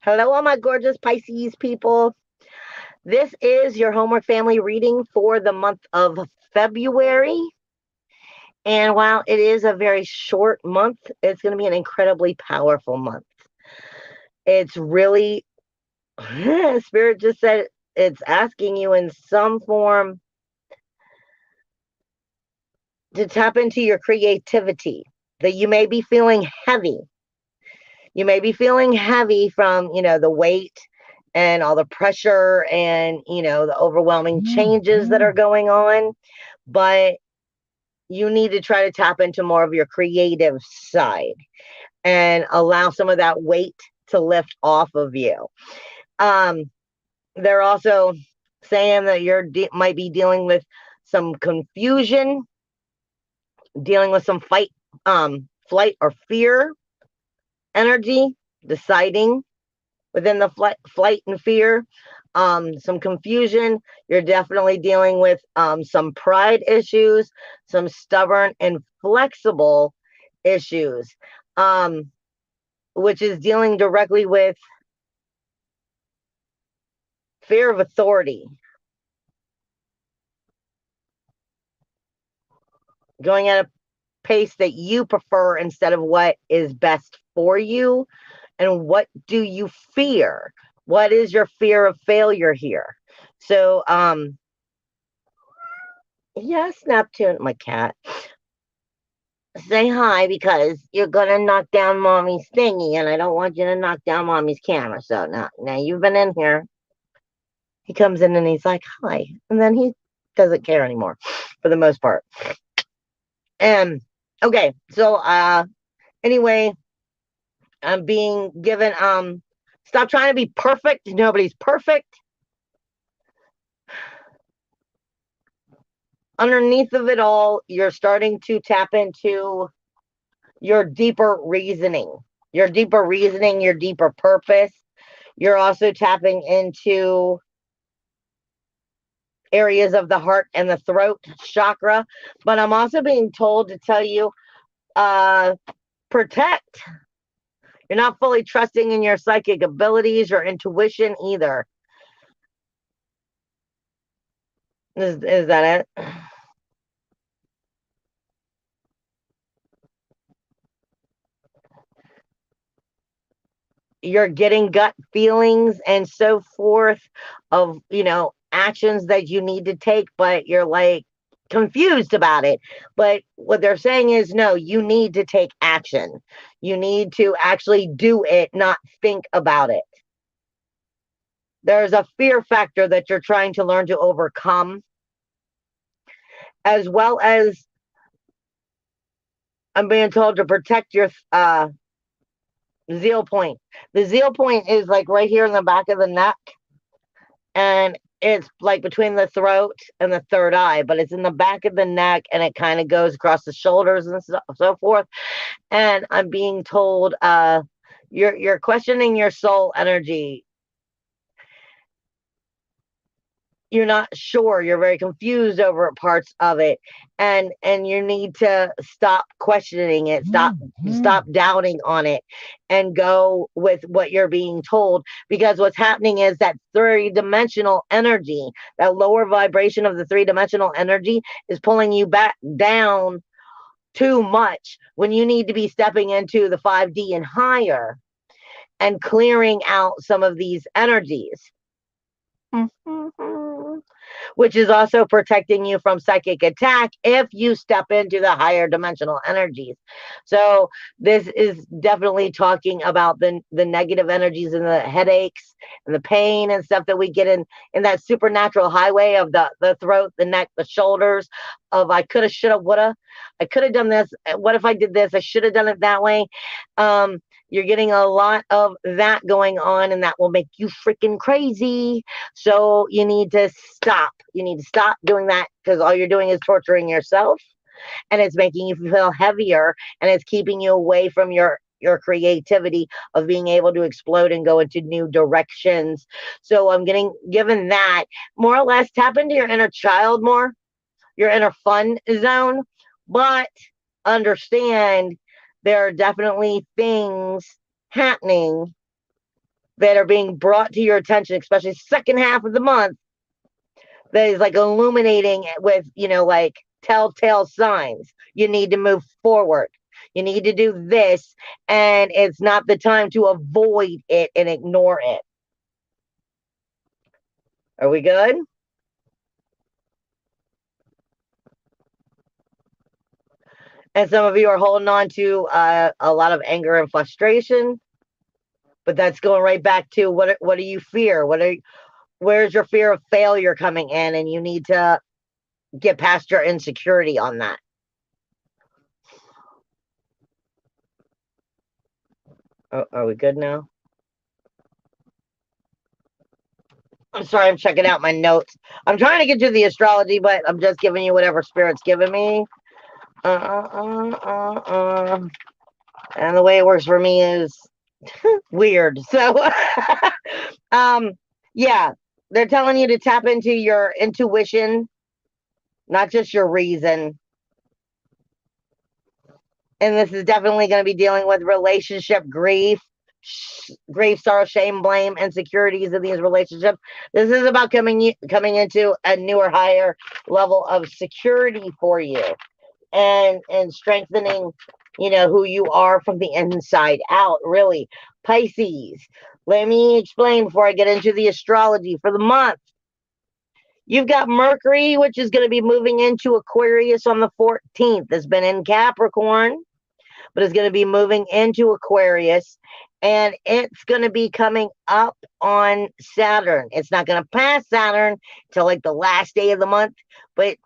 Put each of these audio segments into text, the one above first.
Hello, all my gorgeous Pisces people. This is your homework family reading for the month of February. And while it is a very short month, it's going to be an incredibly powerful month. It's really, Spirit just said it's asking you in some form to tap into your creativity, that you may be feeling heavy. You may be feeling heavy from, the weight and all the pressure and, the overwhelming changes that are going on. But you need to try to tap into more of your creative side and allow some of that weight to lift off of you. They're also saying that might be dealing with some confusion, dealing with some flight or fear energy, deciding within the flight and fear, some confusion. You're definitely dealing with some pride issues, some stubborn and flexible issues, which is dealing directly with fear of authority, going at a pace that you prefer instead of what is best for you. And what do you fear? What is your fear of failure here? So, yes, Neptune, my cat. Say hi because you're gonna knock down mommy's thingy, and I don't want you to knock down mommy's camera. So now you've been in here. He comes in and he's like, hi. And then he doesn't care anymore for the most part. And okay, so anyway, I'm being given stop trying to be perfect. Nobody's perfect. Underneath of it all, you're starting to tap into your deeper reasoning, your deeper purpose. You're also tapping into areas of the heart and the throat chakra. But I'm also being told to tell you, protect. You're not fully trusting in your psychic abilities or intuition either. Is that it? You're getting gut feelings and so forth of, actions that you need to take, but you're like confused about it. But what they're saying is, no, you need to take action. You need to actually do it, not think about it. There's a fear factor that you're trying to learn to overcome, as well as I'm being told to protect your zeal point. The zeal point is like right here in the back of the neck, and it's like between the throat and the third eye, but it's in the back of the neck, and it kind of goes across the shoulders and so forth. And I'm being told you're questioning your soul energy. You're not sure, you're very confused over parts of it, and you need to stop questioning it, stop doubting on it, and go with what you're being told, because what's happening is that three-dimensional energy, that lower vibration of the three-dimensional energy, is pulling you back down too much when you need to be stepping into the 5D and higher and clearing out some of these energies. Which is also protecting you from psychic attack if you step into the higher dimensional energies. So this is definitely talking about the negative energies and the headaches and the pain and stuff that we get in that supernatural highway of the throat, the neck, the shoulders, of I coulda, shoulda, woulda. I could have done this. What if I did this? I should have done it that way. You're getting a lot of that going on, and that will make you freaking crazy. So you need to stop. You need to stop doing that, because all you're doing is torturing yourself, and it's making you feel heavier, and it's keeping you away from your creativity of being able to explode and go into new directions. So I'm getting given that, more or less, tap into your inner child more, your inner fun zone, but understand there are definitely things happening that are being brought to your attention, especially second half of the month, that is like illuminating with, like telltale signs. You need to move forward. You need to do this, and it's not the time to avoid it and ignore it. Are we good? And some of you are holding on to a lot of anger and frustration, but that's going right back to what do you fear? Where's your fear of failure coming in, and you need to get past your insecurity on that. Oh, are we good now? I'm sorry, I'm checking out my notes. I'm trying to get to the astrology, but I'm just giving you whatever spirit's giving me. And the way it works for me is weird. So, um, yeah, they're telling you to tap into your intuition, not just your reason. And this is definitely going to be dealing with relationship grief, sorrow, shame, blame, insecurities in these relationships. This is about coming into a newer, higher level of security for you, and strengthening, who you are from the inside out. Really, Pisces. Let me explain before I get into the astrology for the month. You've got Mercury, which is going to be moving into Aquarius on the 14th. It's been in Capricorn, but it's going to be moving into Aquarius, and it's going to be coming up on Saturn. It's not going to pass Saturn till like the last day of the month, but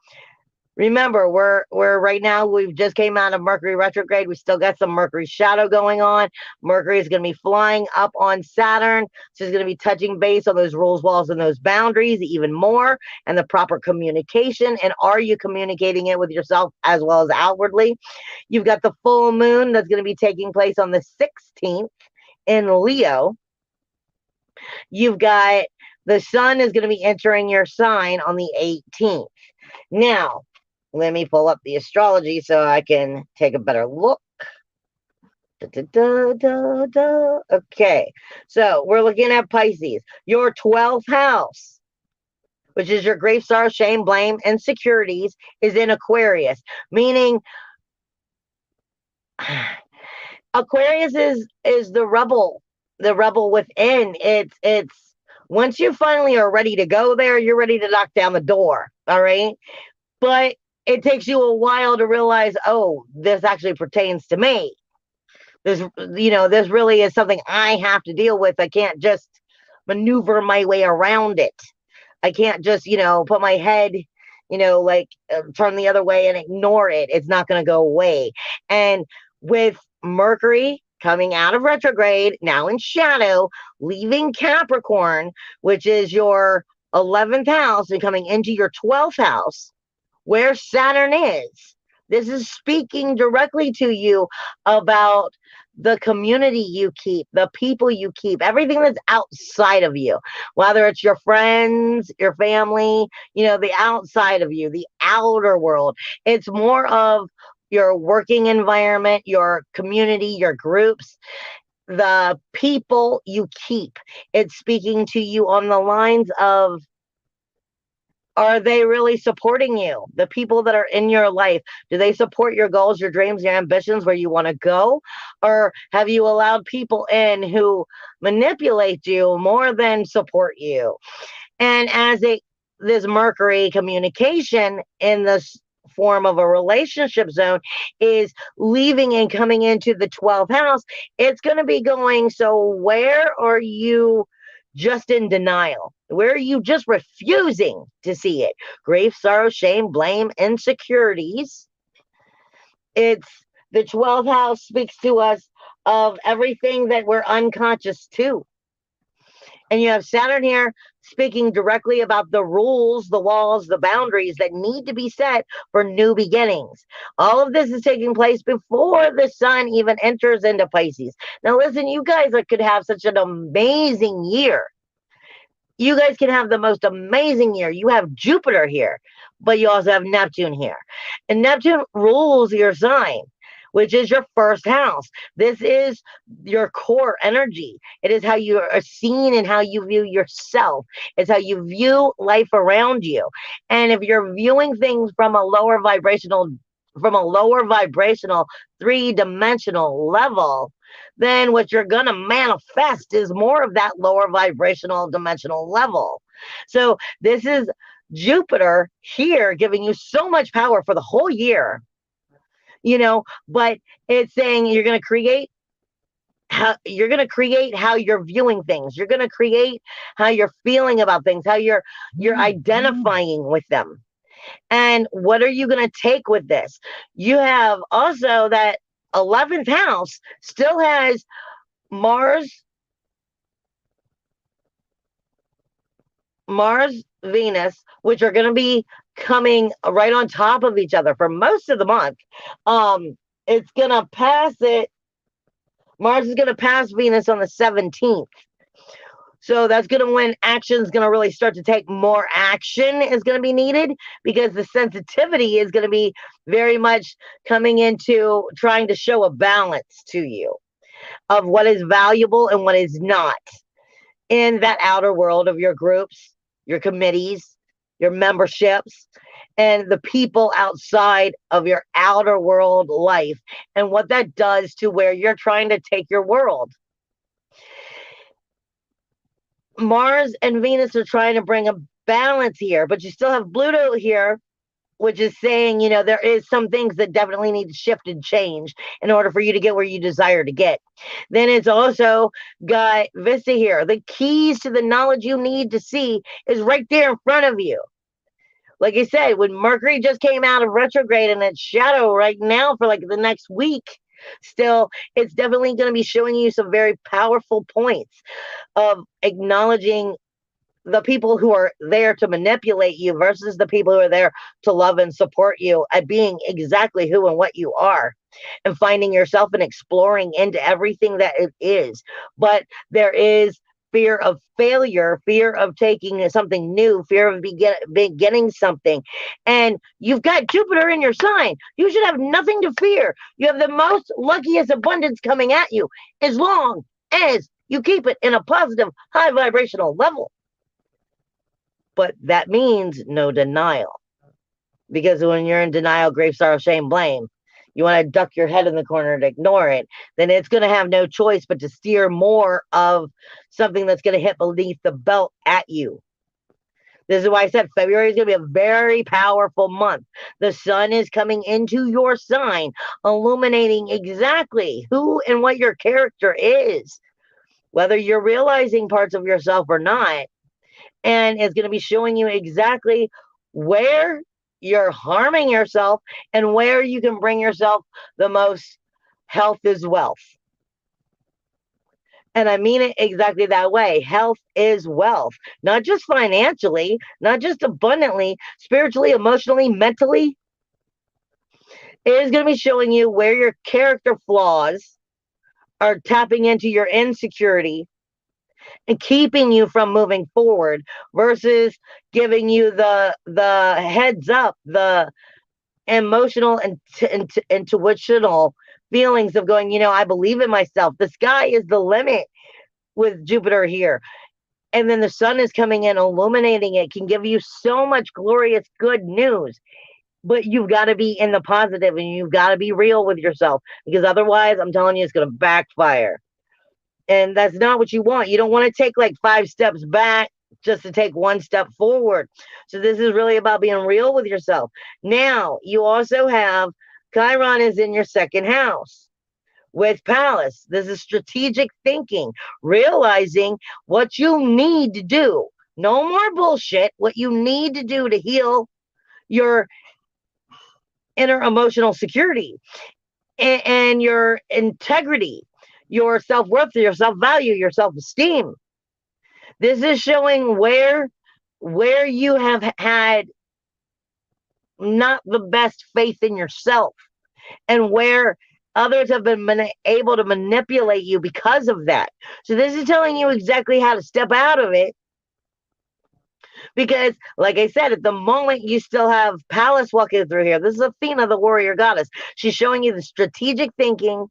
remember, we're right now, we've just came out of Mercury retrograde. We still got some Mercury shadow going on. Mercury is going to be flying up on Saturn. So it's going to be touching base on those rules, walls, and those boundaries even more, and the proper communication. And are you communicating it with yourself as well as outwardly? You've got the full moon that's going to be taking place on the 16th in Leo. You've got the sun is going to be entering your sign on the 18th. Now, let me pull up the astrology so I can take a better look. Okay, so we're looking at Pisces. Your 12th house, which is your grief, sorrow, shame, blame, insecurities, is in Aquarius, meaning Aquarius is the rebel within. It's once you finally are ready to go there, you're ready to knock down the door. All right, but it takes you a while to realize, oh, this actually pertains to me. This really is something I have to deal with. I can't just maneuver my way around it. I can't just, put my head, turn the other way and ignore it. It's not going to go away. And with Mercury coming out of retrograde, now in shadow, leaving Capricorn, which is your 11th house, and coming into your 12th house, where Saturn is. This is speaking directly to you about the community you keep, the people you keep, everything that's outside of you, whether it's your friends, your family, the outside of you, the outer world. It's more of your working environment, your community, your groups, the people you keep. It's speaking to you on the lines of, are they really supporting you? The people that are in your life, do they support your goals, your dreams, your ambitions, where you want to go? Or have you allowed people in who manipulate you more than support you? And as this Mercury communication in this form of a relationship zone is leaving and coming into the 12th house, it's going to be going, so where are you just in denial? Where are you just refusing to see it? Grief, sorrow, shame, blame, insecurities. It's the 12th house speaks to us of everything that we're unconscious to. And you have Saturn here speaking directly about the rules, the walls, the boundaries that need to be set for new beginnings. All of this is taking place before the sun even enters into Pisces. Now, listen, you guys could have such an amazing year. You guys can have the most amazing year. You have Jupiter here, but you also have Neptune here. And Neptune rules your sign, which is your first house. This is your core energy. It is how you are seen and how you view yourself. It's how you view life around you. And if you're viewing things from a lower vibrational, three-dimensional level, then what you're going to manifest is more of that lower vibrational dimensional level. So this is Jupiter here giving you so much power for the whole year, but it's saying you're going to create how you're viewing things. You're going to create how you're feeling about things, how you're identifying with them. And what are you going to take with this? You have also that 11th house still has Mars, Venus, which are going to be coming right on top of each other for most of the month. It's going to pass it. Mars is going to pass Venus on the 17th. So that's going to when action is going to really start to take more action is going to be needed, because the sensitivity is going to be very much coming into trying to show a balance to you of what is valuable and what is not in that outer world of your groups, your committees, your memberships, and the people outside of your outer world life, and what that does to where you're trying to take your world. Mars and Venus are trying to bring a balance here, but you still have Pluto here, which is saying, there is some things that definitely need to shift and change in order for you to get where you desire to get. Then it's also got Vista here. The keys to the knowledge you need to see is right there in front of you. Like I said, when Mercury just came out of retrograde and it's shadow right now for like the next week, still, it's definitely going to be showing you some very powerful points of acknowledging the people who are there to manipulate you versus the people who are there to love and support you at being exactly who and what you are, and finding yourself and exploring into everything that it is. But there is fear of failure, fear of taking something new, fear of beginning something. And you've got Jupiter in your sign. You should have nothing to fear. You have the most luckiest abundance coming at you, as long as you keep it in a positive, high vibrational level. But that means no denial. Because when you're in denial, grief, sorrow, shame, blame, you want to duck your head in the corner and ignore it, then it's going to have no choice but to steer more of something that's going to hit beneath the belt at you. This is why I said February is going to be a very powerful month. The sun is coming into your sign, illuminating exactly who and what your character is, whether you're realizing parts of yourself or not. And it's going to be showing you exactly where you're harming yourself and where you can bring yourself the most health is wealth. And I mean it exactly that way. Health is wealth, not just financially, not just abundantly, spiritually, emotionally, mentally. It is going to be showing you where your character flaws are tapping into your insecurity and keeping you from moving forward, versus giving you the heads up, the emotional and intuitional feelings of going, I believe in myself. The sky is the limit with Jupiter here. And then the sun is coming in, illuminating it, can give you so much glorious good news. But you've got to be in the positive, and you've got to be real with yourself, because otherwise, I'm telling you, it's going to backfire. And that's not what you want. You don't want to take like 5 steps back just to take 1 step forward. So this is really about being real with yourself. Now, you also have Chiron is in your 2nd house with Pallas. This is strategic thinking, realizing what you need to do. No more bullshit. What you need to do to heal your inner emotional security and your integrity, your self-worth, your self-value, your self-esteem. This is showing where you have had not the best faith in yourself, and where others have been able to manipulate you because of that. So this is telling you exactly how to step out of it, Because, like I said, at the moment you still have Pallas walking through here. This is Athena, the warrior goddess. She's showing you the strategic thinking,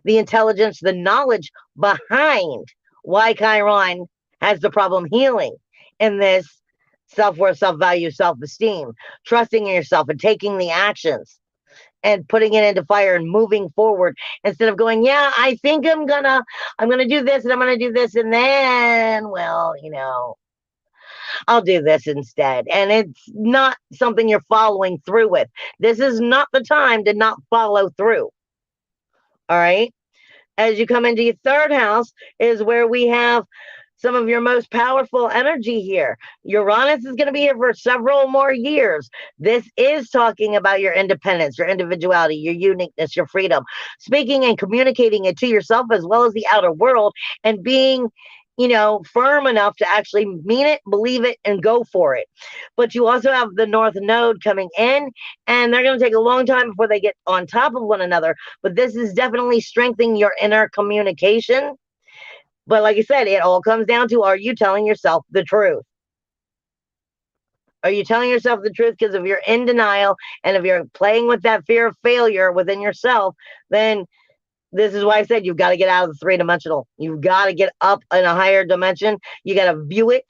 the intelligence, the knowledge behind why Chiron has the problem healing in this self-worth, self-value, self-esteem, trusting in yourself and taking the actions and putting it into fire and moving forward instead of going, yeah, I think I'm gonna do this and I'm gonna do this and then, well, I'll do this instead. And it's not something you're following through with. This is not the time to not follow through. All right. As you come into your third house is where we have some of your most powerful energy here. Uranus is going to be here for several more years. This is talking about your independence, your individuality, your uniqueness, your freedom, speaking and communicating it to yourself as well as the outer world, and being firm enough to actually mean it, believe it, and go for it. But you also have the North Node coming in, and they're going to take a long time before they get on top of one another. But this is definitely strengthening your inner communication. But like I said, it all comes down to, are you telling yourself the truth? Are you telling yourself the truth? Because if you're in denial and if you're playing with that fear of failure within yourself, then this is why I said you've got to get out of the three-dimensional. You've got to get up in a higher dimension. You got to view it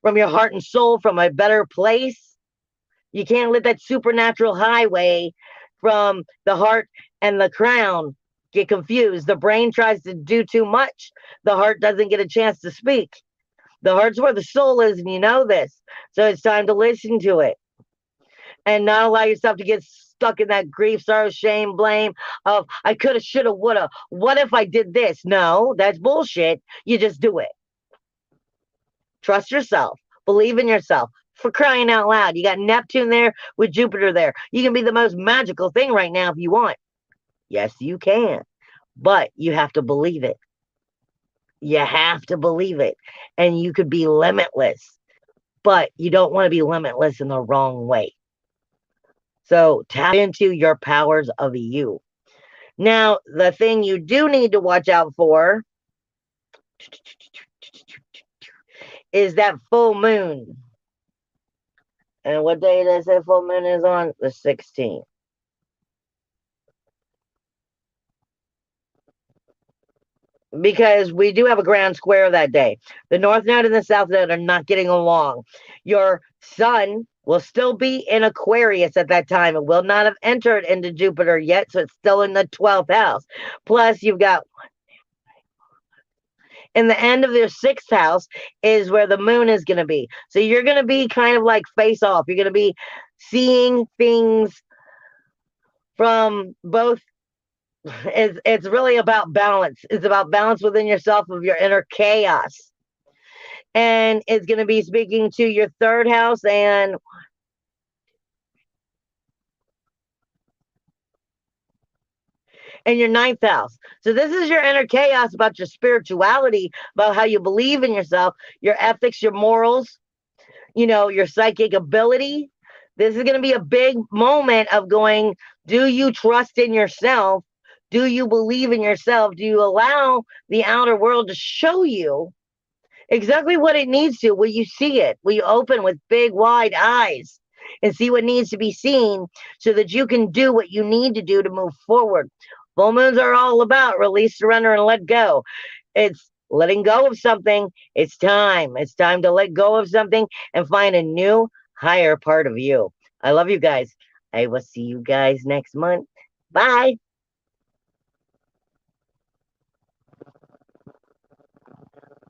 from your heart and soul, from a better place. You can't let that supernatural highway from the heart and the crown get confused. The brain tries to do too much. The heart doesn't get a chance to speak. The heart's where the soul is, and you know this. So it's time to listen to it and not allow yourself to get stuck in that grief, sorrow, shame, blame of I coulda, shoulda, woulda. What if I did this? No, that's bullshit. You just do it. Trust yourself. Believe in yourself. For crying out loud. You got Neptune there with Jupiter there. You can be the most magical thing right now if you want. Yes, you can. But you have to believe it. You have to believe it. And you could be limitless. But you don't want to be limitless in the wrong way. So tap into your powers of you. Now, the thing you do need to watch out for is that full moon. And what day does that full moon is on? The 16th. Because we do have a ground square that day. The North Node and the South Node are not getting along. Your sun will still be in Aquarius at that time. It will not have entered into Jupiter yet, so it's still in the 12th house. Plus, you've got in the end of your 6th house is where the moon is going to be. So you're going to be kind of like face off. You're going to be seeing things from both. It's really about balance. It's about balance within yourself of your inner chaos. And it's going to be speaking to your 3rd house and your 9th house. So this is your inner chaos about your spirituality, about how you believe in yourself, your ethics, your morals, your psychic ability. This is going to be a big moment of going, do you trust in yourself? Do you believe in yourself? Do you allow the outer world to show you exactly what it needs to? Will you see it? Will you open with big, wide eyes and see what needs to be seen so that you can do what you need to do to move forward? Full moons are all about release, surrender, and let go. It's letting go of something. It's time. It's time to let go of something and find a new, higher part of you. I love you guys. I will see you guys next month. Bye.